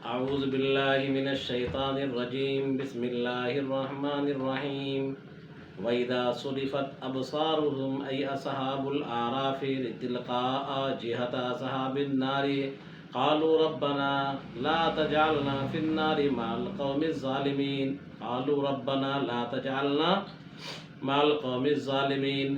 أعوذ بالله من الشيطان الرجيم بسم الله الرحمن الرحيم وإذا صرفت أبصارهم أي أصحاب الأعراف تلقاء جهة أصحاب النار قالوا ربنا لا تجعلنا في النار مع القوم الظالمين قالوا ربنا لا تجعلنا مع القوم الظالمين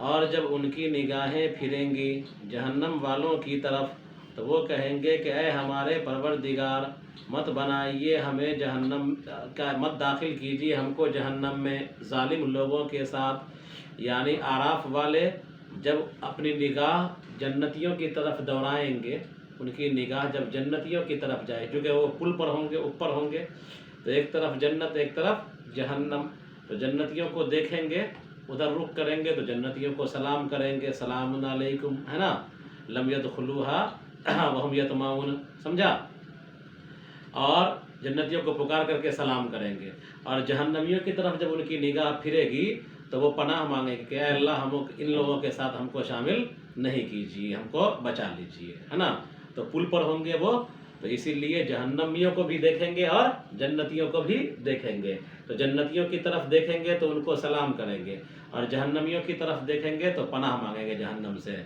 اور جب ان کی نگاہیں پھریں گی جہنم والوں کی طرف تو وہ کہیں گے کہ اے ہمارے پروردگار مت بنائیے ہمیں جہنم کا، مت داخل کیجیے ہم کو جہنم میں ظالم لوگوں کے ساتھ. یعنی اعراف والے جب اپنی نگاہ جنتیوں کی طرف دوڑائیں گے، ان کی نگاہ جب جنتیوں کی طرف جائے، کیونکہ وہ پل پر ہوں گے، اوپر ہوں گے، تو ایک طرف جنت ایک طرف جہنم، تو جنتیوں کو دیکھیں گے، ادھر رخ کریں گے تو جنتیوں کو سلام کریں گے، سلام علیکم، ہے نا، لم يدخلوها وهم يطمعون، سمجھا، اور جنتیوں کو پکار کر کے سلام کریں گے. اور جہنمیوں کی طرف جب ان کی نگاہ پھرے گی تو وہ پناہ مانگیں گے کہ اے اللہ ہم ان لوگوں کے ساتھ ہم کو شامل نہیں کیجیے، ہم کو بچا لیجیے، ہے نا. تو پل پر ہوں گے وہ، تو اسی لیے جہنمیوں کو بھی دیکھیں گے اور جنتیوں کو بھی دیکھیں گے. تو جنتیوں کی طرف دیکھیں گے تو ان کو سلام کریں گے، اور جہنمیوں کی طرف دیکھیں گے تو پناہ مانگیں گے جہنم سے.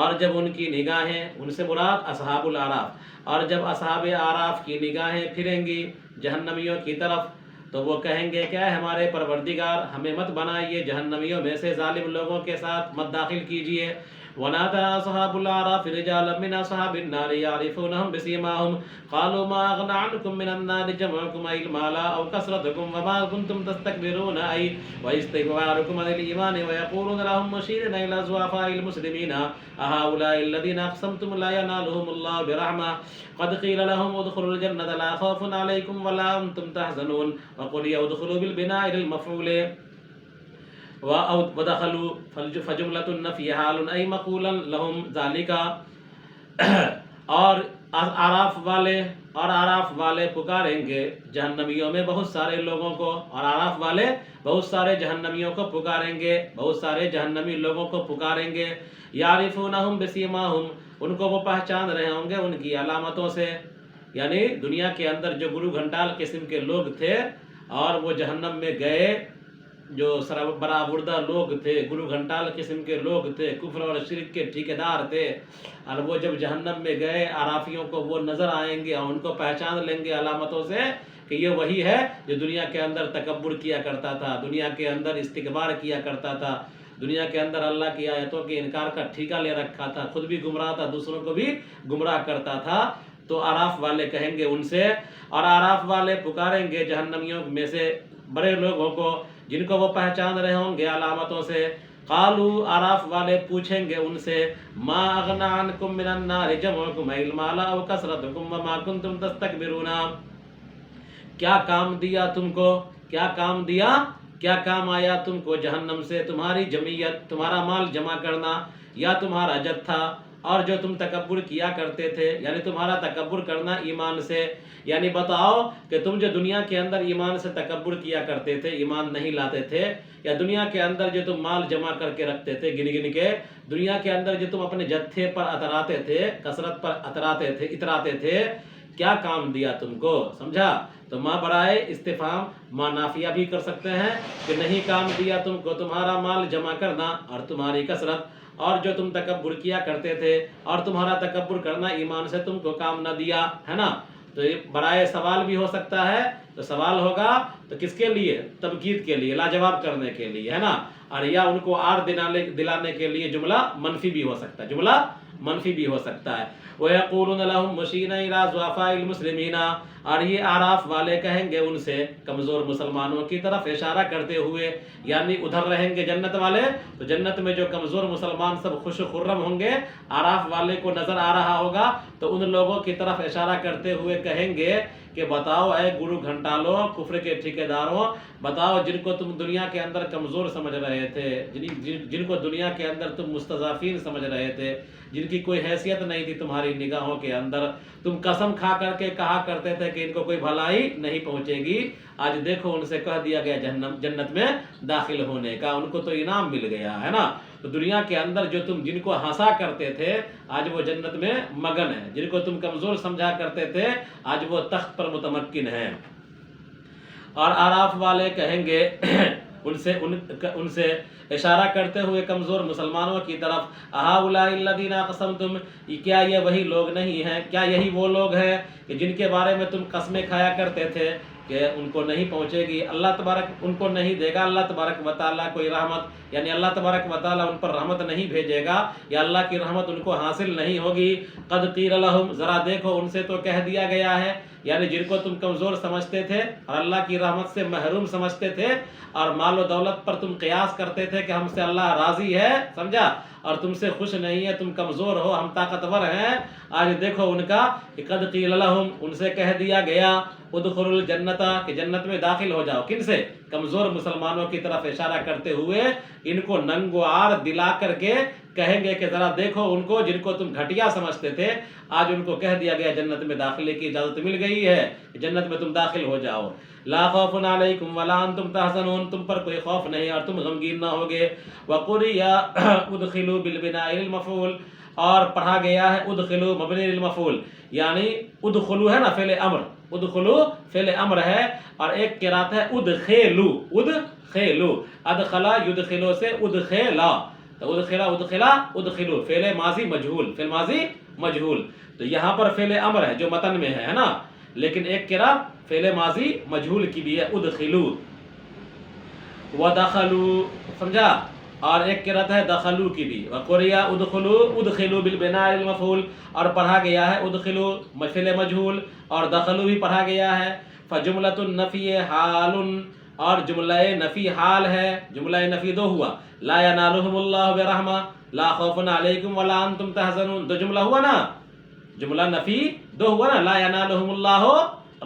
اور جب ان کی نگاہیں، ان سے مراد اصحاب الاعراف، اور جب اصحاب اعراف کی نگاہیں پھریں گی جہنمیوں کی طرف تو وہ کہیں گے کہ اے ہمارے پروردگار ہمیں مت بنائیے جہنمیوں میں سے، ظالم لوگوں کے ساتھ مت داخل کیجیے. ونادى أصحاب الأعراف رجالا من أصحاب النار يعرفونهم بسيماهم قالوا ما أغنى عنكم من النار جمعكم أي المال أو كثرتكم وما كنتم تستكبرون أي واستكباركم عن الإيمان ويقولون لهم مشيرين إلى ضعفاء المسلمين أهؤلاء الذين أقسمتم لا ينالهم الله برحمة قد قيل لهم ادخلوا الجنة لا خوف عليكم ولا أنتم تحزنون وقل ادخلوا بالبناء للمفعول ودخلوا فجملة النفي حال أي مقولا لهم ذلك. اور اعراف والے پکاریں گے جہنمیوں میں بہت سارے لوگوں کو، اور اعراف والے بہت سارے جہنمیوں کو پکاریں گے، بہت سارے جہنمی لوگوں کو پکاریں گے. یعرفونہم بسیماہم، ان کو وہ پہچان رہے ہوں گے ان کی علامتوں سے. یعنی دنیا کے اندر جو گلو گھنٹال قسم کے لوگ تھے اور وہ جہنم میں گئے، جو برآوردہ لوگ تھے، گلو گھنٹال قسم کے لوگ تھے، کفر اور شرک کے ٹھیکیدار تھے، اور وہ جب جہنم میں گئے اعرافیوں کو وہ نظر آئیں گے اور ان کو پہچان لیں گے علامتوں سے کہ یہ وہی ہے جو دنیا کے اندر تکبر کیا کرتا تھا، دنیا کے اندر استکبار کیا کرتا تھا، دنیا کے اندر اللہ کی آیتوں کے انکار کا ٹھیکہ لے رکھا تھا، خود بھی گمراہ تھا، دوسروں کو بھی گمراہ کرتا تھا. تو اعراف والے کہیں گے ان سے، اور اعراف والے پکاریں گے جہنمیوں میں سے بڑے لوگوں کو جن کو وہ پہچان رہے ہوں گے علامتوں سے. قالوا، اعراف والے پوچھیں گے ان سے، ما اغنى عنكم من النار جمعكم أي المال أو كثرتكم وما كنتم تستكبرون، کیا کام دیا تم کو، کیا کام دیا، کیا کام آیا تم کو جہنم سے، تمہاری جمعیت، تمہارا مال جمع کرنا، یا تمہارا جتھا، اور جو تم تکبر کیا کرتے تھے، یعنی تمہارا تکبر کرنا ایمان سے. یعنی بتاؤ کہ تم جو دنیا کے اندر ایمان سے تکبر کیا کرتے تھے، ایمان نہیں لاتے تھے، یا دنیا کے اندر جو تم مال جمع کر کے رکھتے تھے گن گن کے، دنیا کے اندر جو تم اپنے جتھے پر اتراتے تھے، کثرت پر اتراتے تھے، کیا کام دیا تم کو، سمجھا. تو ماں برائے استفہام ماں نافیہ بھی کر سکتے ہیں کہ نہیں کام دیا تم کو تمہارا مال جمع کرنا اور تمہاری کثرت، اور جو تم تکبر کیا کرتے تھے اور تمہارا تکبر کرنا ایمان سے تم کو کام نہ دیا، ہے نا. تو یہ برائے سوال بھی ہو سکتا ہے، تو سوال ہوگا تو کس کے لیے، تبکید کے لیے، لاجواب کرنے کے لیے، ہے نا. اور یا ان کو آر دلانے کے لیے جملہ منفی بھی ہو سکتا ہے، جملہ منفی بھی ہو سکتا ہے. وَيَقُولُونَ لَهُمْ مُشِيرًا إِلَىٰ ضُعَفَاءِ الْمُسْلِمِينَ، اور یہ اعراف والے کہیں گے ان سے کمزور مسلمانوں کی طرف اشارہ کرتے ہوئے، یعنی ادھر رہیں گے جنت والے تو جنت میں جو کمزور مسلمان سب خوش و خرم ہوں گے، اعراف والے کو نظر آ رہا ہوگا تو ان لوگوں کی طرف اشارہ کرتے ہوئے کہیں گے کہ بتاؤ اے گرو گھنٹالوں، کفر کے ٹھیکیداروں، بتاؤ جن کو تم دنیا کے اندر کمزور سمجھ رہے تھے، جن کو دنیا کے اندر تم مستضعفین سمجھ رہے تھے، جن کی کوئی حیثیت نہیں تھی تمہاری نگاہوں کے اندر، تم قسم کھا کر کے کہا کرتے تھے کہ ان کو کوئی بھلائی نہیں پہنچے گی، آج دیکھو ان سے کہہ دیا گیا جنت میں داخل ہونے کا، ان کو تو انعام مل گیا، ہے نا. تو دنیا کے اندر جو تم جن کو ہنسا کرتے تھے آج وہ جنت میں مگن ہے، جن کو تم کمزور سمجھا کرتے تھے آج وہ تخت پر متمکن ہیں۔ اور اعراف والے کہیں گے ان سے اشارہ کرتے ہوئے کمزور مسلمانوں کی طرف، اہؤلاء الذین اقسمتم، کیا یہ وہی لوگ نہیں ہیں، کیا یہی وہ لوگ ہیں کہ جن کے بارے میں تم قسمیں کھایا کرتے تھے کہ ان کو نہیں پہنچے گی، اللہ تبارک ان کو نہیں دے گا اللہ تبارک و تعالیٰ کوئی رحمت، یعنی اللہ تبارک و تعالیٰ ان پر رحمت نہیں بھیجے گا یا اللہ کی رحمت ان کو حاصل نہیں ہوگی۔ قد قیل لہم، ذرا دیکھو ان سے تو کہہ دیا گیا ہے، یعنی جن کو تم کمزور سمجھتے تھے اور اللہ کی رحمت سے محروم سمجھتے تھے اور مال و دولت پر تم قیاس کرتے تھے کہ ہم سے اللہ راضی ہے، سمجھا، اور تم سے خوش نہیں ہے، تم کمزور ہو ہم طاقتور ہیں، آج دیکھو ان کا کہ قد قیل لہم، ان سے کہہ دیا گیا ادخلوا الجنت، کہ جنت میں داخل ہو جاؤ، کن سے؟ کمزور مسلمانوں کی طرف اشارہ کرتے ہوئے ان کو ننگ و عار دلا کر کے کہیں گے کہ ذرا دیکھو ان کو جن کو تم گھٹیا سمجھتے تھے، آج ان کو کہہ دیا گیا جنت میں داخلے کی اجازت مل گئی ہے، جنت میں تم داخل ہو جاؤ۔ لا خوف علیکم ولا انتم تحزنون، تم پر کوئی خوف نہیں اور تم غمگین نہ ہوگے۔ وقرئ ادخلوا بالبناء للمفعول، اور پڑھا گیا ہے ادخلوا مبنی للمفعول، یعنی ادخلوا ہے نا فعل امر، ادخلوا فعل امر ہے، اور ایک قرات ہے ادخلوا، ادخلوا، ادخلا یدخلو سے ادخلا، تو ادخلا ادخلا ادخلوا، فعل ماضی مجہول، فعل ماضی مجہول، تو یہاں پر فعل امر ہے جو متن میں ہے نا، لیکن ایک قرات فعل ماضی مجہول کی بھی ہے ادخلوا، ودخلوا، سمجھا، اور ایک قرات ہے دخلوا کی بھی، وقرئ ادخلوا بالبناء للمفعول، اور پڑھا گیا ہے ادخلوا فعل مجہول اور دخلوا بھی پڑھا گیا ہے۔ فجملۃ النفی حال، اور جملہ نفی حال ہے، جملہ نفی دو ہوا، لا ینالہم اللہ برحمہ، لا خوف علیکم ولا انتم تحزنون، دو جملہ ہوا نا، جملہ نفی دو ہوا نا، لا ینالہم اللہ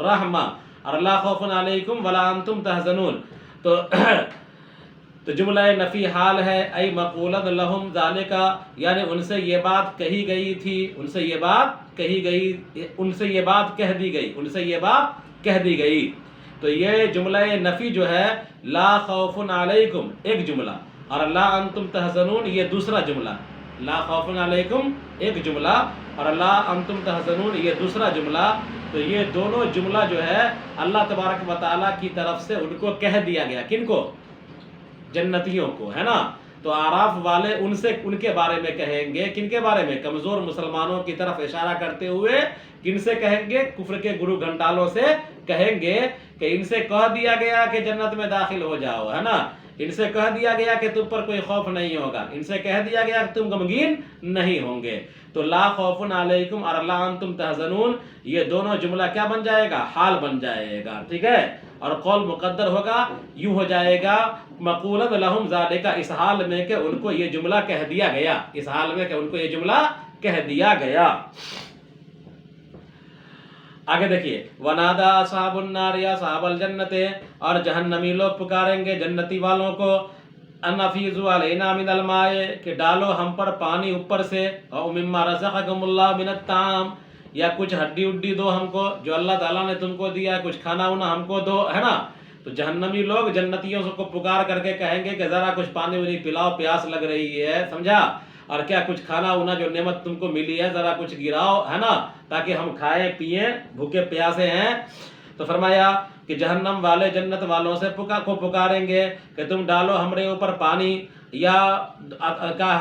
رحمہ اور لا خوف علیکم ولا انتم تحزنون، تو جملہ نفی حال ہے، ای مقولۃ لہم ذالک، یعنی ان سے یہ بات کہی گئی تھی، ان سے یہ بات کہی گئی، ان سے یہ بات کہہ دی گئی، ان سے یہ بات کہہ دی گئی، تو یہ جملہ نفی جو ہے لا خوف علیکم ایک جملہ اور لا انتم تحزنون یہ دوسرا جملہ، لا خوف علیکم ایک جملہ اور لا انتم تحزنون یہ دوسرا جملہ، تو یہ دونوں جملہ جو ہے اللہ تبارک و تعالیٰ کی طرف سے ان کو کہہ دیا گیا، کن کو؟ جنتیوں کو، ہے نا، تو اعراف والے ان سے ان کے بارے میں کہیں گے، کن کے بارے میں؟ کمزور مسلمانوں کی طرف اشارہ کرتے ہوئے کن سے کہیں گے؟ کفر کے گرو گھنٹالوں سے کہیں گے کہ ان سے کہہ دیا گیا کہ جنت میں داخل ہو جاؤ، ہے نا، ان سے کہہ دیا گیا کہ تم پر کوئی خوف نہیں ہوگا، ان سے کہہ دیا گیا کہ تم غمگین نہیں ہوں گے، تو لا خوف علیکم اور لا انتم تحزنون یہ دونوں جملہ کیا بن جائے گا؟ حال بن جائے گا، ٹھیک ہے، اور قول مقدر ہوگا، یوں ہو جائے گا مقولۃ لہم ذالک، اس حال میں کہ ان کو یہ جملہ کہہ دیا گیا، اس حال میں کہ ان کو یہ جملہ کہہ دیا گیا۔ آگے دیکھیے، وَنَادَى أَصْحَابُ النَّارِ أَصْحَابَ الْجَنَّةِ، اور جہنمی لوگ پکاریں گے جنتی والوں کو، أَنْ أَفِيضُوا عَلَيْنَا مِنَ الْمَاءِ، کہ ڈالو ہم پر پانی اوپر سے، أَوْ مِمَّا رَزَقَكُمُ اللَّهُ مِنَ الطَّعَامِ، یا کچھ ہڈی اڈی دو ہم کو جو اللہ تعالیٰ نے تم کو دیا، کچھ کھانا وانا ہم کو دو، ہے نا، تو جہنمی لوگ جنتیوں کو پکار کر کے کہیں گے کہ ذرا کچھ پانی وانی پلاؤ، پیاس لگ رہی ہے، سمجھا، اور کیا کچھ کھانا وانا جو نعمت تم کو ملی ہے ذرا کچھ گراؤ، ہے نا، تاکہ ہم کھائیں پیئیں، بھوکے پیاسے ہیں، تو فرمایا کہ جہنم والے جنت والوں سے پکاریں گے کہ تم ڈالو ہمارے اوپر پانی یا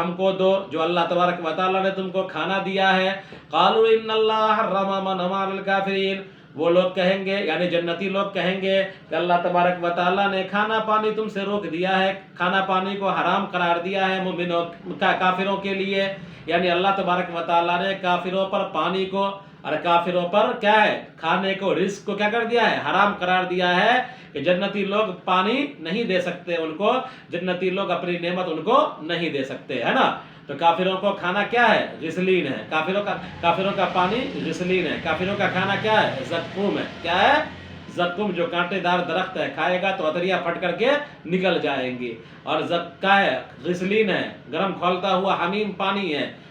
ہم کو دو جو اللہ تبارک و تعالیٰ نے تم کو کھانا دیا ہے۔ قالوا ان اللہ حرم من علی الکافرین، وہ لوگ کہیں گے یعنی جنتی لوگ کہیں گے کہ اللہ تبارک و تعالیٰ نے کھانا پانی تم سے روک دیا ہے، کھانا پانی کو حرام قرار دیا ہے مومنوں کافروں کے لیے، یعنی اللہ تبارک و تعالیٰ نے کافروں پر پانی کو اور کافروں پر کیا ہے کھانے کو، رزق کو کیا کر دیا ہے؟ حرام قرار دیا ہے، کہ جنتی لوگ پانی نہیں دے سکتے ان کو، جنتی لوگ اپنی نعمت ان کو نہیں دے سکتے، ہے نا، تو کافروں کو کھانا کیا ہے؟ غسلین ہے، کافروں کا پانی غسلین ہے، کافروں کا کھانا کیا ہے؟ زقوم ہے، کیا ہے؟ زقوم، جو کانٹے دار درخت ہے، کھائے گا تو اتریا پھٹ کر کے نکل جائیں گی، اور کیا ہے؟ غسلین ہے، گرم کھولتا ہوا حمیم پانی ہے،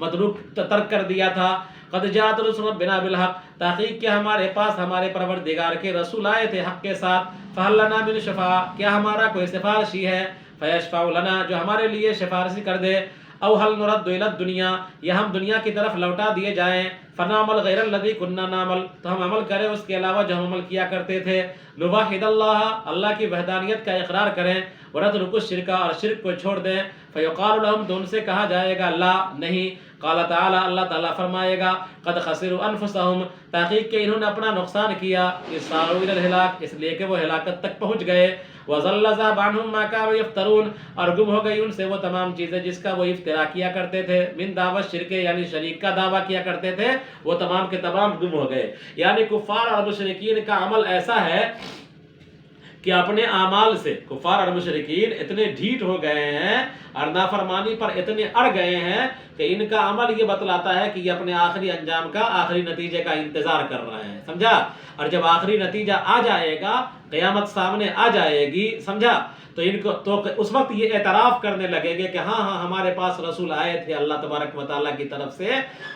متروک ترک کر دیا تھا. قد جاءت رسل ربنا بالحق، تحقیق کہ ہمارے پاس ہمارے پروردگار کے رسول آئے تھے حق کے ساتھ. فہل لنا من شفاء، کیا ہمارا کوئی سفارشی ہے؟ فیشفع لنا، جو ہمارے لیے سفارشی کر دے. او هل نرد الى الدنیا، یا ہم دنیا کی طرف لوٹا دیے جائیں. فنعمل غیر الذی كنا نعمل، تو ہم عمل کریں اس کے علاوہ جو ہم عمل کیا کرتے تھے. نوحد اللہ، اللہ کی وحدانیت کا اقرار کریں. ونترک الشرک، اور شرک کو چھوڑ دیں. فیقال لهم، تو ان سے کہا جائے گا لا، نہیں. قال تعالی، اللہ تعالیٰ فرمائے گا قد خسروا انفسهم، تحقیق کہ انہوں نے اپنا نقصان کیا. اساروا الى الهلاك، اس لیے کہ وہ ہلاکت تک پہنچ گئے. وَضَلَّ ذَابَ عَنْهُمْ مَا كَانُوا يَفْتَرُونَ، اور گم ہو گئی ان سے وہ تمام چیزیں جس کا وہ افترا کیا کرتے تھے. من دعوت شرک، یعنی شریک کا دعویٰ کیا کرتے تھے، وہ تمام کے تمام گم ہو گئے. یعنی کفار اور مشرکین کا عمل ایسا ہے کہ اپنے اعمال سے کفار اور مشرکین اتنے ڈھیٹ ہو گئے ہیں اور نافرمانی پر اتنے اڑ گئے ہیں کہ ان کا عمل یہ بتلاتا ہے کہ یہ اپنے آخری انجام کا، آخری نتیجے کا انتظار کر رہے ہیں. سمجھا؟ اور جب آخری نتیجہ آ جائے گا، قیامت سامنے آ جائے گی، سمجھا، تو ان کو تو اس وقت یہ اعتراف کرنے لگیں گے کہ ہاں ہمارے پاس رسول آئے تھے اللہ تبارک و تعالیٰ کی طرف سے،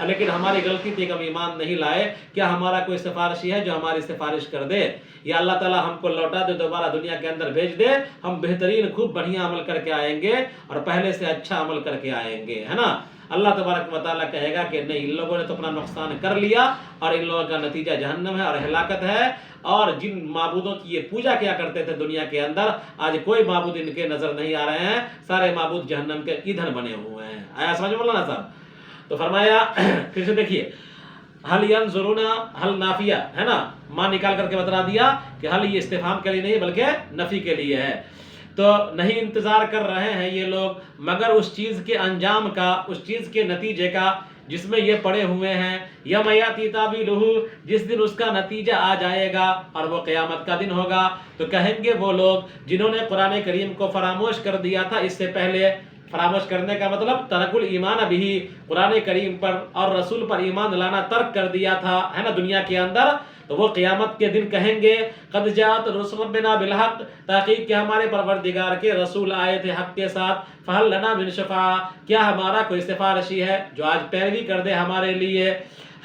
لیکن ہماری غلطی تھی کہ ہم ایمان نہیں لائے. کیا ہمارا کوئی سفارشی ہے جو ہماری سفارش کر دے؟ یا اللہ تعالیٰ ہم کو لوٹا دے، دوبارہ دنیا کے اندر بھیج دے، ہم بہترین خوب بڑھیا عمل کر کے آئیں گے اور پہلے سے اچھا عمل کر کے آئیں گے، ہے نا. اللہ تبارک و تعالیٰ کہے گا کہ نہیں، ان لوگوں نے تو اپنا نقصان کر لیا اور ان لوگوں کا نتیجہ جہنم ہے اور ہلاکت ہے. اور جن معبودوں کی یہ پوجا کیا کرتے تھے دنیا کے اندر، آج کوئی معبود ان کے نظر نہیں آ رہے ہیں، سارے معبود جہنم کے ایندھن بنے ہوئے ہیں. آیا سمجھ میں مولانا صاحب؟ تو فرمایا پھر سے دیکھیے، حل ینظرون، حل نافیہ ہے نا، ماں نکال کر کے بتا دیا کہ حل یہ استفہام کے لیے نہیں بلکہ نفی کے لیے ہے. تو نہیں انتظار کر رہے ہیں یہ لوگ مگر اس چیز کے انجام کا، اس چیز کے نتیجے کا جس میں یہ پڑے ہوئے ہیں. یوم یاتی تاویلہ، جس دن اس کا نتیجہ آ جائے گا اور وہ قیامت کا دن ہوگا. تو کہیں گے وہ لوگ جنہوں نے قرآن کریم کو فراموش کر دیا تھا اس سے پہلے، فراموش کرنے کا مطلب ترک الایمان بھی، قرآن کریم پر اور رسول پر ایمان لانا ترک کر دیا تھا، ہے نا، دنیا کے اندر. تو وہ قیامت کے دن کہیں گے قد جاءت رسل ربنا بالحق، تحقیق کہ ہمارے پروردگار کے رسول آئے تھے حق کے ساتھ. فہل لنا من شفاء، کیا ہمارا کوئی سفارشی ہے جو آج پیروی کر دے ہمارے لیے.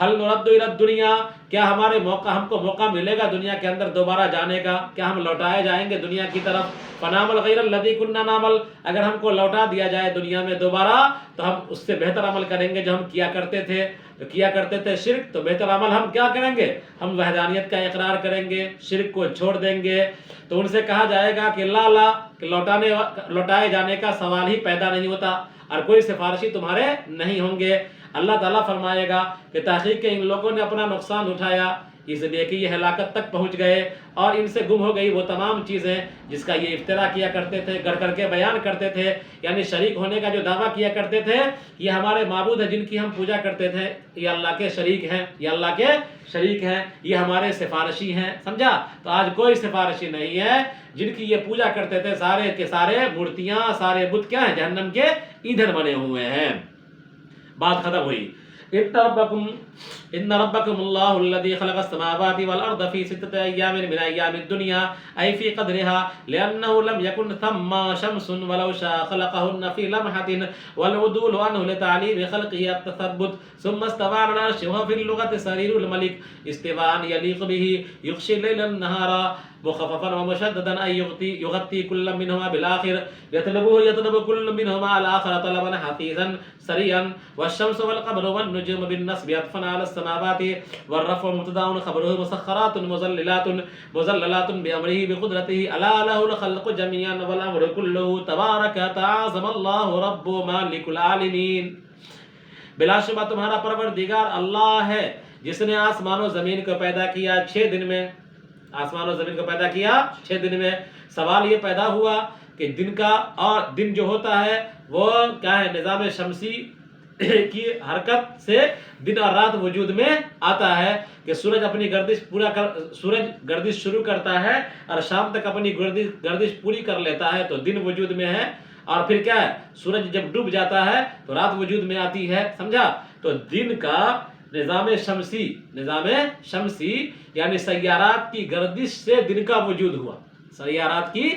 حل نرد الى الدنیا، کیا ہم کو موقع ملے گا دنیا کے اندر دوبارہ جانے کا، کیا ہم لوٹائے جائیں گے دنیا کی طرف. فنعمل غیر الذی كنا نعمل، اگر ہم کو لوٹا دیا جائے دنیا میں دوبارہ تو ہم اس سے بہتر عمل کریں گے جو ہم کیا کرتے تھے. تو کیا کرتے تھے شرک، تو بہتر عمل ہم کیا کریں گے، ہم وحدانیت کا اقرار کریں گے، شرک کو چھوڑ دیں گے. تو ان سے کہا جائے گا کہ لا لا، کہ لوٹائے جانے کا سوال ہی پیدا نہیں ہوتا اور کوئی سفارشی تمہارے نہیں ہوں گے. اللہ تعالیٰ فرمائے گا کہ تحقیق کہ ان لوگوں نے اپنا نقصان اٹھایا اس لیے کہ یہ ہلاکت تک پہنچ گئے اور ان سے گم ہو گئی وہ تمام چیزیں جس کا یہ افترا کیا کرتے تھے، گڑھ کر کے بیان کرتے تھے. یعنی شریک ہونے کا جو دعویٰ کیا کرتے تھے، یہ ہمارے معبود ہیں جن کی ہم پوجا کرتے تھے، یہ اللہ کے شریک ہیں، یہ اللہ کے شریک ہیں، یہ ہمارے سفارشی ہیں. سمجھا؟ تو آج کوئی سفارشی نہیں ہے. جن کی یہ پوجا کرتے تھے سارے کے سارے مورتیاں، سارے بت کیا ہیں، جہنم کے ایندھن بنے ہوئے ہیں. بات ختم ہوئی. ان ربکم اللہ الذی خلق السماوات والارض فی ستۃ ایام من ایام الدنیا ای فی قدرها لانه لم يكن ثم شمس ولو شاء خلقهن في لمحة والعدول عنه لتعليم خلقه التثبت ثم استوى على العرش وفي اللغة سرير الملك استواء يليق به يغشي الليل النهار مخففا ومشددا أن يغطي كل منهما بالآخر يطلب كل منهما الآخر طلبا حثيثا سريعا والشمس والقمر والنجوم بالنسب يطفن على السماوات والرفع مبتدأ خبره مسخرات مزللات بأمره بقدرته ألا له الخلق جميعا والأمر كله تبارك تعظم الله رب مالك العالمين. بلا شبہ تمہارا پروردگار اللہ ہے جس نے آسمان و زمین کو پیدا کیا 6 دن میں، آسمان و زمین کو پیدا کیا 6 دن میں. سوال یہ پیدا ہوا کہ دن کا اور دن جو ہوتا ہے وہ کیا ہے، نظام شمسی کی حرکت سے دن اور رات وجود میں آتا ہے کہ سورج اپنی سورج گردش شروع کرتا ہے اور شام تک اپنی گردش پوری کر لیتا ہے تو دن وجود میں ہے. اور پھر کیا ہے، سورج جب ڈوب جاتا ہے تو رات وجود میں آتی ہے. سمجھا؟ تو دن کا نظام شمسی یعنی سیارات کی گردش سے دن کا وجود ہوا، سیارات کی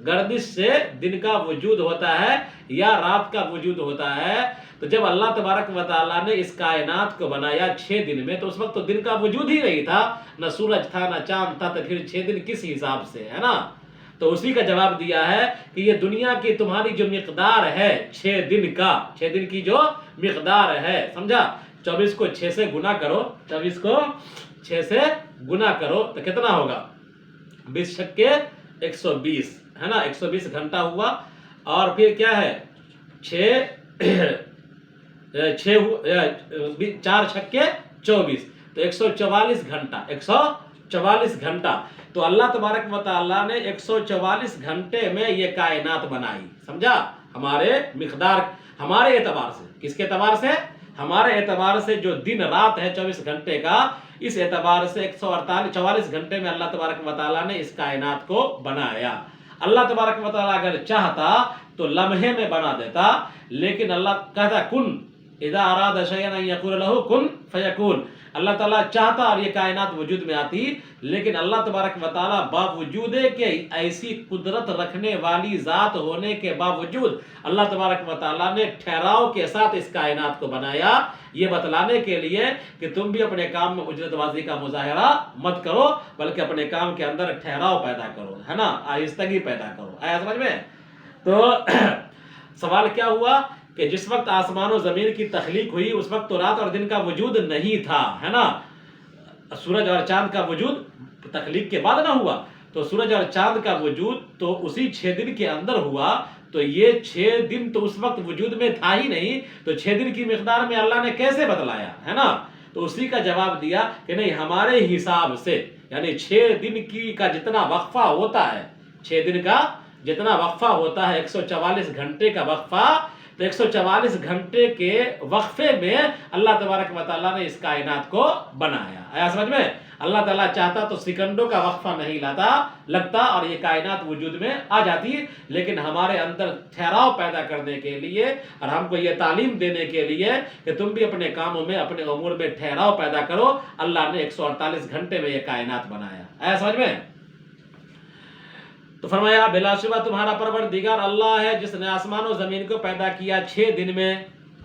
گردش سے دن کا وجود ہوتا ہے یا رات کا وجود ہوتا ہے. تو جب اللہ تبارک و تعالیٰ نے اس کائنات کو بنایا 6 دن میں، تو اس وقت تو دن کا وجود ہی نہیں تھا، نہ سورج تھا نہ چاند تھا، تو پھر 6 دن کس حساب سے، ہے نا؟ تو اسی کا جواب دیا ہے کہ یہ دنیا کی تمہاری جو مقدار ہے 6 دن کا، 6 دن کی جو مقدار ہے، سمجھا؟ 24 کو 6 سے گنا کرو، 24 کو 6 سے گنا کرو تو کتنا ہوگا؟ 20 چھکے 120، ہے نا؟ 120 گھنٹہ ہوا، اور پھر کیا ہے 4 چھکے 24، تو 144 گھنٹہ، 144 گھنٹہ۔ تو اللہ تبارک و تعالیٰ نے 144 گھنٹے میں یہ کائنات بنائی، سمجھا؟ ہمارے مقدار، ہمارے اعتبار سے، کس کے اعتبار سے؟ ہمارے اعتبار سے جو دن رات ہے 24 گھنٹے کا، اس اعتبار سے 144 گھنٹے میں اللہ تبارک و تعالیٰ نے اس کائنات کو بنایا۔ اللہ تبارک و تعالیٰ اگر چاہتا تو لمحے میں بنا دیتا، لیکن اللہ کہتا کن، اذا اراد شیئا ان یقول له کن فیکون۔ اللہ تعالیٰ چاہتا اور یہ کائنات وجود میں آتی، لیکن اللہ تبارک و تعالیٰ باوجود کہ ایسی قدرت رکھنے والی ذات ہونے کے باوجود اللہ تبارک و تعالیٰ نے ٹھہراؤ کے ساتھ اس کائنات کو بنایا، یہ بتلانے کے لیے کہ تم بھی اپنے کام میں اجرت بازی کا مظاہرہ مت کرو، بلکہ اپنے کام کے اندر ٹھہراؤ پیدا کرو، ہے نا؟ آہستگی پیدا کرو۔ آیا سمجھ میں؟ تو سوال کیا ہوا کہ جس وقت آسمان و زمین کی تخلیق ہوئی اس وقت تو رات اور دن کا وجود نہیں تھا، ہے نا؟ سورج اور چاند کا وجود تخلیق کے بعد نہ ہوا، تو سورج اور چاند کا وجود تو اسی 6 دن کے اندر ہوا، تو یہ 6 دن تو اس وقت وجود میں تھا ہی نہیں، تو 6 دن کی مقدار میں اللہ نے کیسے بتلایا، ہے نا؟ تو اسی کا جواب دیا کہ نہیں، ہمارے حساب سے، یعنی 6 دن کی کا جتنا وقفہ ہوتا ہے، 6 دن کا جتنا وقفہ ہوتا ہے 144 گھنٹے کا وقفہ، تو 144 گھنٹے کے وقفے میں اللہ تبارک و تعالیٰ نے اس کائنات کو بنایا۔ آیا سمجھ میں؟ اللہ تعالیٰ چاہتا تو سیکنڈوں کا وقفہ نہیں لگتا اور یہ کائنات وجود میں آ جاتی، لیکن ہمارے اندر ٹھہراؤ پیدا کرنے کے لیے اور ہم کو یہ تعلیم دینے کے لیے کہ تم بھی اپنے کاموں میں، اپنے امور میں ٹھہراؤ پیدا کرو، اللہ نے 148 گھنٹے میں یہ کائنات بنایا۔ آیا سمجھ میں؟ تو فرمایا بلا شبہ تمہارا پروردگار اللہ ہے جس نے آسمان و زمین کو پیدا کیا 6 دن میں،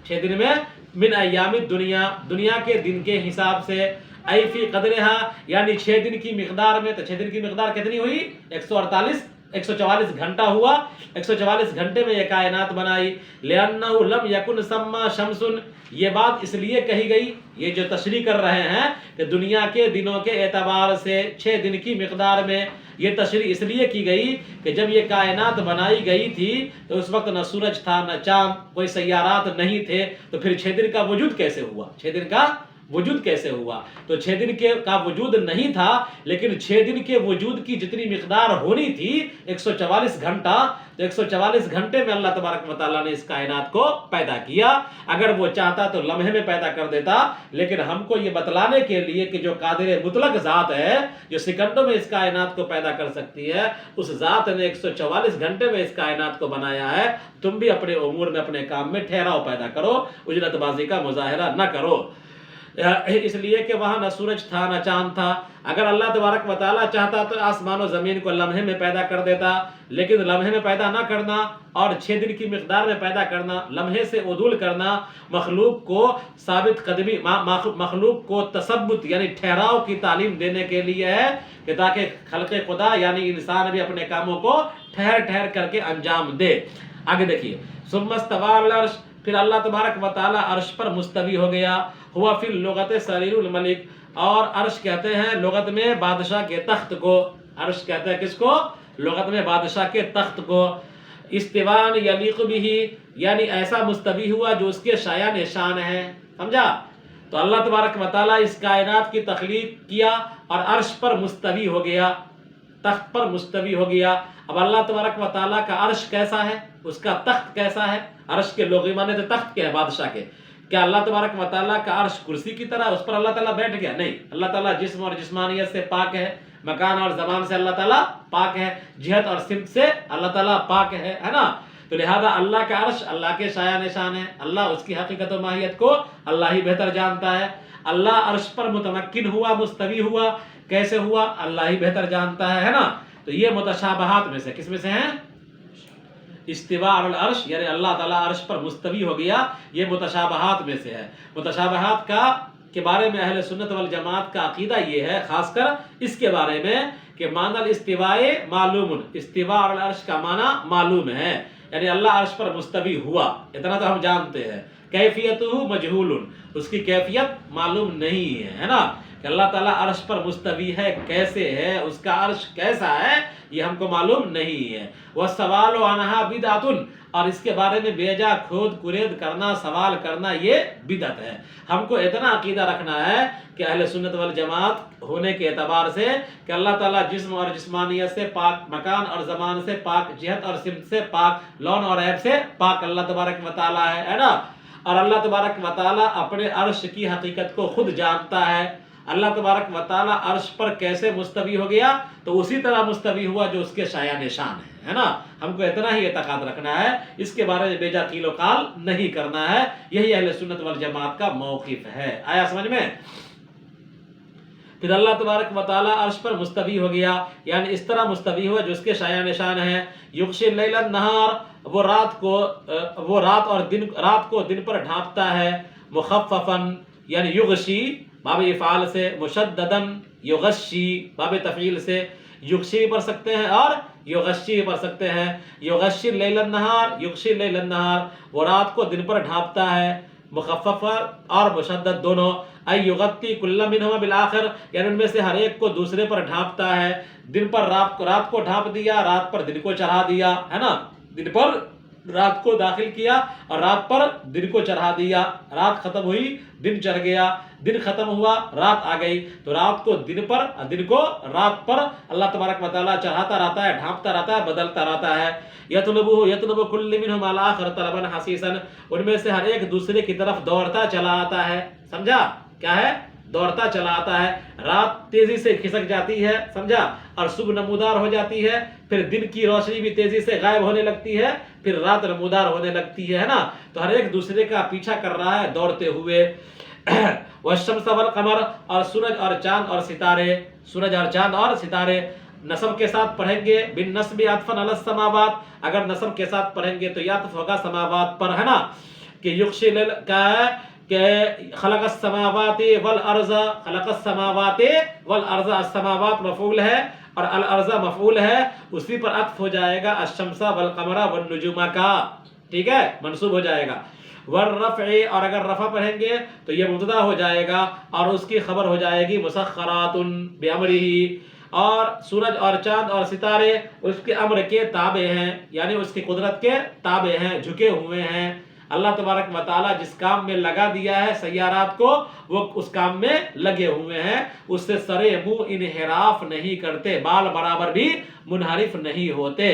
6 دن میں، من ایام الدنیا، دنیا کے دن کے حساب سے، ای فی قدرہا، یعنی 6 دن کی مقدار میں۔ تو 6 دن کی مقدار کتنی ہوئی؟ 144 گھنٹہ ہوا، 144 گھنٹے میں یہ کائنات بنائی۔ لِأَنَّهُ لَمْ يَكُنْ ثَمَّ شَمْسٌ، یہ بات اس لیے کہی گئی، یہ جو تشریح کر رہے ہیں کہ دنیا کے دنوں کے اعتبار سے 6 دن کی مقدار میں، یہ تشریح اس لیے کی گئی کہ جب یہ کائنات بنائی گئی تھی تو اس وقت نہ سورج تھا نہ چاند، کوئی سیارات نہیں تھے، تو پھر 6 دن کا وجود کیسے ہوا؟ 6 دن کا وجود کیسے ہوا؟ تو 6 دن کا وجود نہیں تھا، لیکن 6 دن کے وجود کی جتنی مقدار ہونی تھی 144 گھنٹہ، تو 144 گھنٹے میں اللہ تبارک و تعالیٰ نے اس کائنات کو پیدا کیا۔ اگر وہ چاہتا تو لمحے میں پیدا کر دیتا، لیکن ہم کو یہ بتلانے کے لیے کہ جو قادر مطلق ذات ہے، جو سیکنڈوں میں اس کائنات کو پیدا کر سکتی ہے، اس ذات نے 144 گھنٹے میں اس کائنات کو بنایا ہے۔ تم بھی اپنے امور میں، اپنے کام میں ٹھہراؤ پیدا کرو، اجرت بازی کا مظاہرہ نہ کرو، اس لیے کہ وہاں نہ سورج تھا نہ چاند تھا۔ اگر اللہ تبارک و تعالیٰ چاہتا تو آسمان و زمین کو لمحے میں پیدا کر دیتا، لیکن لمحے میں پیدا نہ کرنا اور 6 دن کی مقدار میں پیدا کرنا، لمحے سے عدول کرنا، مخلوق کو ثابت قدمی، مخلوق کو تثبت یعنی ٹھہراؤ کی تعلیم دینے کے لیے ہے کہ تاکہ خلق خدا یعنی انسان بھی اپنے کاموں کو ٹھہر کر کے انجام دے۔ آگے دیکھیے، ثم استوى علی العرش، پھر اللہ تبارک و تعالیٰ عرش پر مستوی ہو گیا۔ ہوا فی اللغت سریر الملک، اور عرش کہتے ہیں لغت میں بادشاہ کے تخت کو، عرش کہتے ہیں کس کو؟ لغت میں بادشاہ کے تخت کو۔ استوان یلیق بہ، یعنی ایسا مستوی ہوا جو اس کے شایان شان ہے، سمجھا؟ تو اللہ تبارک و تعالیٰ اس کائنات کی تخلیق کیا اور عرش پر مستوی ہو گیا، تخت پر مستوی ہو گیا۔ اب اللہ تبارک و تعالیٰ کا عرش کیسا ہے، اس کا تخت کیسا ہے؟ عرش کے لغوی معنی تو تخت کے ہے، بادشاہ کے۔ کیا اللہ تبارک و تعالیٰ کا عرش کرسی کی طرح اس پر اللہ تعالیٰ بیٹھ گیا؟ نہیں، اللہ تعالیٰ جسم اور جسمانیت سے پاک ہے، مکان اور زمان سے اللہ تعالیٰ پاک ہے، جہت اور سمت سے اللہ تعالیٰ پاک ہے نا؟ تو لہذا اللہ کا عرش اللہ کے شایان شان ہے، اللہ اس کی حقیقت و ماہیت کو اللہ ہی بہتر جانتا ہے۔ اللہ عرش پر متمکن ہوا، مستوی ہوا، کیسے ہوا اللہ ہی بہتر جانتا ہے نا؟ تو یہ متشابہات میں سے کس میں سے ہیں؟ استوا علی العرش یعنی اللہ تعالیٰ عرش پر مستوی ہو گیا، یہ متشابہات میں سے ہے۔ متشابہات کے بارے میں اہل سنت والجماعت کا عقیدہ یہ ہے، خاص کر اس کے بارے میں کہ معنی الاستواء معلوم، استوا علی العرش کا معنی معلوم ہے، یعنی اللہ عرش پر مستوی ہوا، اتنا تو ہم جانتے ہیں۔ کیفیتہ مجہول، اس کی کیفیت معلوم نہیں ہے نا، کہ اللہ تعالیٰ عرش پر مستوی ہے، کیسے ہے، اس کا عرش کیسا ہے، یہ ہم کو معلوم نہیں ہے۔ والسوال عنہا بدعۃ، اور اس کے بارے میں بیجا کھود کرید کرنا، سوال کرنا، یہ بدعت ہے۔ ہم کو اتنا عقیدہ رکھنا ہے کہ اہل سنت والجماعت ہونے کے اعتبار سے کہ اللہ تعالیٰ جسم اور جسمانیت سے پاک، مکان اور زمان سے پاک، جہت اور سمت سے پاک، لون اور عیب سے پاک اللہ تبارک و تعالیٰ ہے نا، اور اللہ تبارک و تعالیٰ اپنے عرش کی حقیقت کو خود جانتا ہے۔ اللہ تبارک و تعالیٰ عرش پر کیسے مستوی ہو گیا، تو اسی طرح مستوی ہوا جو اس کے شایع نشان ہے نا۔ ہم کو اتنا ہی اعتقاد رکھنا ہے، اس کے بارے میں بیجا قیل و قال نہیں کرنا ہے، یہی اہل سنت والجماعت کا موقف ہے۔ آیا سمجھ میں؟ پھر اللہ تبارک و تعالیٰ عرش پر مستوی ہو گیا، یعنی اس طرح مستوی ہوا جو اس کے شایع نشان ہے۔ یغشی اللیل النہار، وہ رات کو دن پر ڈھانپتا ہے۔ مخففاً یعنی یغشی باب افعال سے، مشدداً یغشی باب تفعیل سے، یغشی بھی پڑھ سکتے ہیں اور یغشی بھی پڑھ سکتے ہیں۔ یغشی اللیل النہار، یغشی اللیل النہار، وہ رات کو دن پر ڈھانپتا ہے، مخفف اور مشدد دونوں۔ ای یغطی کل منہما بالآخر، یعنی ان میں سے ہر ایک کو دوسرے پر ڈھانپتا ہے۔ دن پر رات کو ڈھانپ دیا، رات پر دن کو چڑھا دیا، ہے نا، دن پر رات کو داخل کیا اور رات پر دن کو چڑھا دیا۔ رات ختم ہوئی، دن چڑھ گیا، دن ختم ہوا، رات آ گئی، تو رات کو دن پر، دن کو رات پر اللہ تبارک و تعالیٰ چڑھاتا رہتا ہے، ڈھانپتا رہتا ہے، بدلتا رہتا ہے۔ یطلب کل منہما الآخر طلبا حثیثا، ان میں سے ہر ایک دوسرے کی طرف دوڑتا چلا آتا ہے۔ سمجھا کیا ہے؟ دوڑتا چلا آتا ہے۔ رات تیزی سے کھسک جاتی ہے، سمجھا، اور صبح نمودار ہو جاتی ہے، پھر دن کی روشنی بھی تیزی سے غائب ہونے لگتی ہے، پھر رات نمودار ہونے لگتی ہے نا، تو ہر ایک دوسرے کا پیچھا کر رہا ہے دوڑتے ہوئے۔ والشمس والقمر، اور سورج اور چاند اور ستارے، سورج اور چاند اور ستارے نصب کے ساتھ پڑھیں گے، بالنصب عطفا علی السماوات، اگر نصب کے ساتھ پڑھیں گے تو یہ عطف ہوگا سماوات پر، ہے نا، کہ یغشی کا ہے کہ خلق السماوات والارض، خلق السماوات والارض، السماوات مفعول ہے اور الارض مفعول ہے، اسی پر عطف ہو جائے گا الشمس والقمر والنجوم کا، ٹھیک ہے، منصوب ہو جائے گا۔ والرفع، اور اگر رفع پڑھیں گے تو یہ مبتدا ہو جائے گا اور اس کی خبر ہو جائے گی مسخرات بامرہ، اور سورج اور چاند اور ستارے اس کے امر کے تابع ہیں، یعنی اس کی قدرت کے تابع ہیں، جھکے ہوئے ہیں۔ اللہ تبارک و تعالیٰ جس کام میں لگا دیا ہے سیارات کو، وہ اس کام میں لگے ہوئے ہیں، اس سے سرے منہ انحراف نہیں کرتے، بال برابر بھی منحرف نہیں ہوتے۔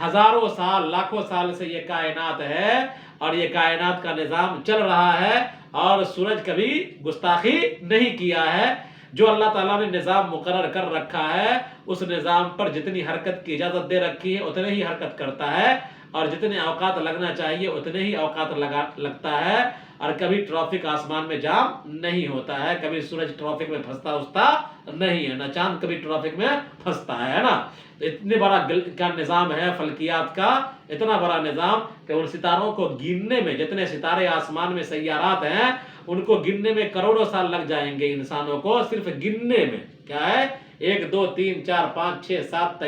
ہزاروں سال، لاکھوں سال سے یہ کائنات ہے اور یہ کائنات کا نظام چل رہا ہے، اور سورج کبھی گستاخی نہیں کیا ہے۔ جو اللہ تعالیٰ نے نظام مقرر کر رکھا ہے، اس نظام پر جتنی حرکت کی اجازت دے رکھی ہے اتنے ہی حرکت کرتا ہے، اور جتنے اوقات لگنا چاہیے اتنے ہی اوقات لگتا ہے، اور کبھی ٹریفک آسمان میں جام نہیں ہوتا ہے، کبھی سورج ٹریفک میں پھنستا نہیں ہے، نہ چاند کبھی ٹریفک میں پھنستا ہے نا۔ تو اتنے بڑا کا نظام ہے فلکیات کا، اتنا بڑا نظام کہ ان ستاروں کو گننے میں، جتنے ستارے آسمان میں سیارات ہیں ان کو گننے میں کروڑوں سال لگ جائیں گے انسانوں کو، صرف گننے میں۔ کیا ہے؟ 1 2 3 4 5 6 7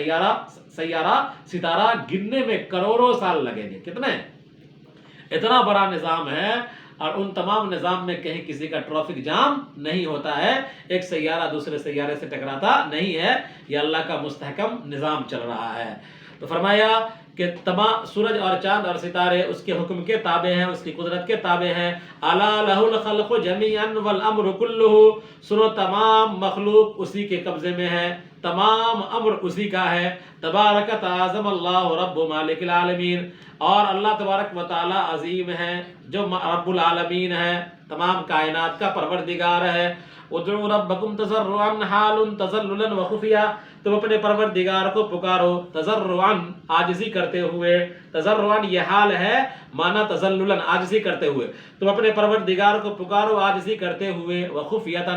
سیارہ ستارہ گننے میں کروڑوں سال لگیں گے، کتنے؟ اتنا بڑا نظام ہے، اور ان تمام نظام میں کہیں کسی کا ٹریفک جام نہیں ہوتا ہے، ایک سیارہ دوسرے سیارے سے ٹکراتا نہیں ہے، یہ اللہ کا مستحکم نظام چل رہا ہے۔ تو فرمایا کہ تمام سورج اور چاند اور ستارے اس کے حکم کے تابع ہیں، اس کی قدرت کے تابع ہیں۔ الا لہ الخلق جمیعا والامر کلہ، سنو تمام مخلوق اسی کے قبضے میں ہے، تمام امر اسی کا ہے۔ تبارک تعظم اللہ رب مالک العالمین، اور اللہ تبارک و تعالی عظیم ہے جو رب العالمین ہے، تمام کائنات کا پروردگار ہے۔ ادعوا ربکم تضرعا حال تذللا وخفیا، تم اپنے پروردگار کو پکارو تضرعا، عاجزی کرتے ہوئے، تضرعا یہ حال ہے، مانا تذللا، عاجزی کرتے ہوئے، تم اپنے پروردگار کو پکارو عاجزی کرتے ہوئے، وخفیتا،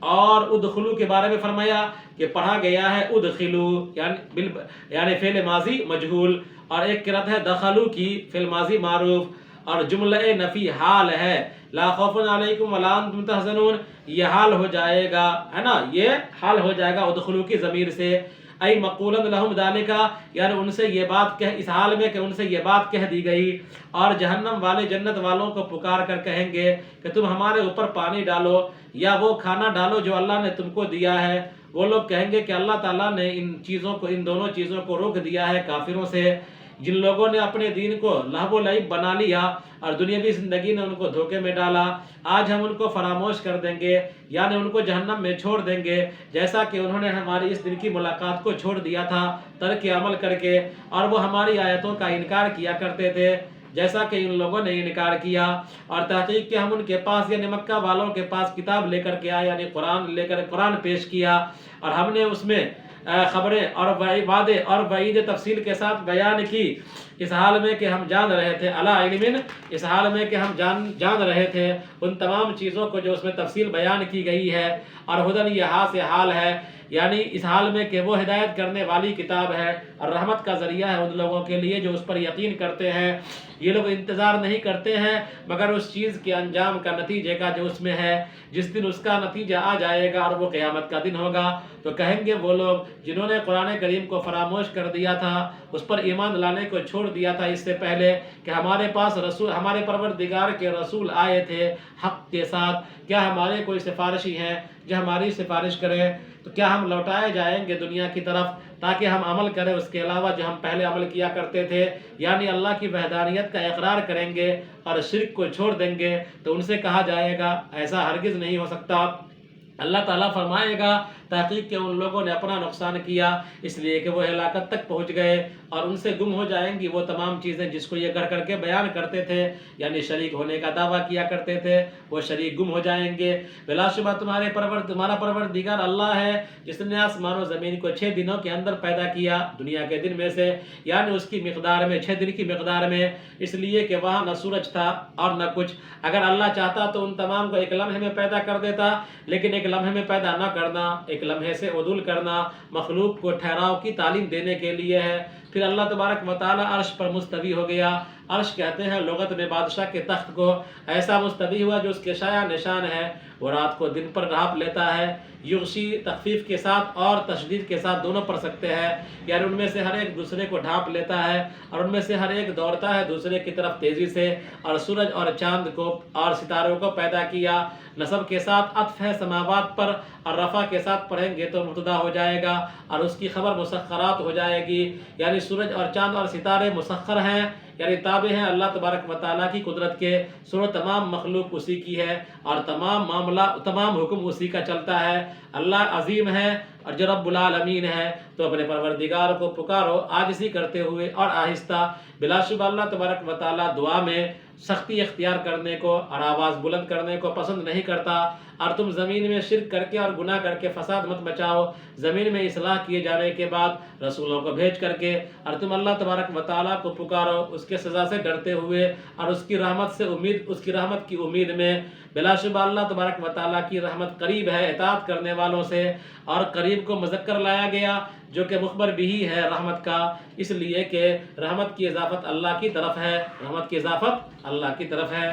اور ادخلو کے بارے میں فرمایا کہ پڑھا گیا ہے ادخلو یعنی فعل ماضی مجہول، اور ایک قرأت ہے دخلو کی فعل ماضی معروف، اور جملہ نفی حال ہے لا خوف علیکم ولا انتم تحزنون، یہ حال ہو جائے گا، ہے نا، یہ حال ہو جائے گا ادخلو کی ضمیر سے، ای مقولا لہم ذالکا، یعنی ان سے یہ بات اس حال میں کہ ان سے یہ بات کہہ دی گئی، اور جہنم والے جنت والوں کو پکار کر کہیں گے کہ تم ہمارے اوپر پانی ڈالو یا وہ کھانا ڈالو جو اللہ نے تم کو دیا ہے، وہ لوگ کہیں گے کہ اللہ تعالیٰ نے ان دونوں چیزوں کو روک دیا ہے کافروں سے، جن لوگوں نے اپنے دین کو لہو و لعب بنا لیا اور دنیاوی زندگی نے ان کو دھوکے میں ڈالا، آج ہم ان کو فراموش کر دیں گے، یعنی ان کو جہنم میں چھوڑ دیں گے، جیسا کہ انہوں نے ہماری اس دن کی ملاقات کو چھوڑ دیا تھا ترک عمل کر کے، اور وہ ہماری آیتوں کا انکار کیا کرتے تھے جیسا کہ ان لوگوں نے انکار کیا، اور تحقیق کہ ہم ان کے پاس یعنی مکہ والوں کے پاس کتاب لے کر کے آئے، یعنی قرآن پیش کیا، اور ہم نے اس میں خبریں اور وعدے اور وعید تفصیل کے ساتھ بیان کی، اس حال میں کہ ہم جان رہے تھے علی علم، اس حال میں کہ ہم جان رہے تھے ان تمام چیزوں کو جو اس میں تفصیل بیان کی گئی ہے، اور ہدن یہ ہاں سے حال ہے، یعنی اس حال میں کہ وہ ہدایت کرنے والی کتاب ہے اور رحمت کا ذریعہ ہے ان لوگوں کے لیے جو اس پر یقین کرتے ہیں۔ یہ لوگ انتظار نہیں کرتے ہیں مگر اس چیز کے انجام کا، نتیجے کا جو اس میں ہے، جس دن اس کا نتیجہ آ جائے گا اور وہ قیامت کا دن ہوگا، تو کہیں گے وہ لوگ جنہوں نے قرآن کریم کو فراموش کر دیا تھا، اس پر ایمان لانے کو چھوڑ دیا تھا اس سے پہلے کہ ہمارے پاس رسول، ہمارے پروردگار کے رسول آئے تھے حق کے ساتھ، کیا ہمارے کوئی سفارشی ہیں جو ہماری سفارش کریں، تو کیا ہم لوٹائے جائیں گے دنیا کی طرف تاکہ ہم عمل کریں اس کے علاوہ جو ہم پہلے عمل کیا کرتے تھے، یعنی اللہ کی وحدانیت کا اقرار کریں گے اور شرک کو چھوڑ دیں گے، تو ان سے کہا جائے گا ایسا ہرگز نہیں ہو سکتا۔ اللہ تعالیٰ فرمائے گا تحقیق کہ ان لوگوں نے اپنا نقصان کیا اس لیے کہ وہ ہلاکت تک پہنچ گئے، اور ان سے گم ہو جائیں گی وہ تمام چیزیں جس کو یہ کر کے بیان کرتے تھے، یعنی شریک ہونے کا دعویٰ کیا کرتے تھے، وہ شریک گم ہو جائیں گے۔ بلا شبہ تمہارا پروردگار اللہ ہے جس نے آسمان و زمین کو 6 دنوں کے اندر پیدا کیا دنیا کے دن میں سے، یعنی اس کی مقدار میں 6 دن کی مقدار میں، اس لیے کہ وہاں نہ سورج تھا اور نہ کچھ، اگر اللہ چاہتا تو ان تمام کو ایک لمحے میں پیدا کر دیتا، لیکن ایک لمحے میں پیدا نہ کرنا، ایک لمحے سے عدول کرنا مخلوق کو ٹھہراؤ کی تعلیم دینے کے لیے ہے۔ پھر اللہ تبارک و تعالی عرش پر مستوی ہو گیا، عرش کہتے ہیں لغت میں بادشاہ کے تخت کو، ایسا مستوی ہوا جو اس کے شایع نشان ہے، وہ رات کو دن پر ڈھانپ لیتا ہے، یغشی تخفیف کے ساتھ اور تشدید کے ساتھ دونوں پڑھ سکتے ہیں، یعنی ان میں سے ہر ایک دوسرے کو ڈھانپ لیتا ہے اور ان میں سے ہر ایک دوڑتا ہے دوسرے کی طرف تیزی سے، اور سورج اور چاند کو اور ستاروں کو پیدا کیا، نصب کے ساتھ عطف ہے سماوات پر، اور رفع کے ساتھ پڑھیں گے تو مبتدا ہو جائے گا اور اس کی خبر مسخرات ہو جائے گی، یعنی سورج اور چاند اور ستارے مسخر ہیں، یعنی تابع ہیں اللہ تبارک و تعالیٰ کی قدرت کے، سنو تمام مخلوق اسی کی ہے اور تمام حکم اسی کا چلتا ہے، اللہ عظیم ہے اور جو رب العالمین ہے، تو اپنے پروردگار کو پکارو عاجزی کرتے ہوئے اور آہستہ، بلا شبہ اللہ تبارک و تعالیٰ دعا میں سختی اختیار کرنے کو اور آواز بلند کرنے کو پسند نہیں کرتا، اور تم زمین میں شرک کر کے اور گناہ کر کے فساد مت مچاؤ، زمین میں اصلاح کیے جانے کے بعد رسولوں کو بھیج کر کے، اور تم اللہ تبارک و تعالیٰ کو پکارو اس کے سزا سے ڈرتے ہوئے اور اس کی رحمت کی امید میں، بلا شبہ اللہ تبارک و تعالیٰ کی رحمت قریب ہے اطاعت کرنے والوں سے، اور قریب کو مذکر لایا گیا جو کہ مخبر بھی ہے رحمت کا، اس لیے کہ رحمت کی اضافت اللہ کی طرف ہے، رحمت کی اضافت اللہ کی طرف ہے۔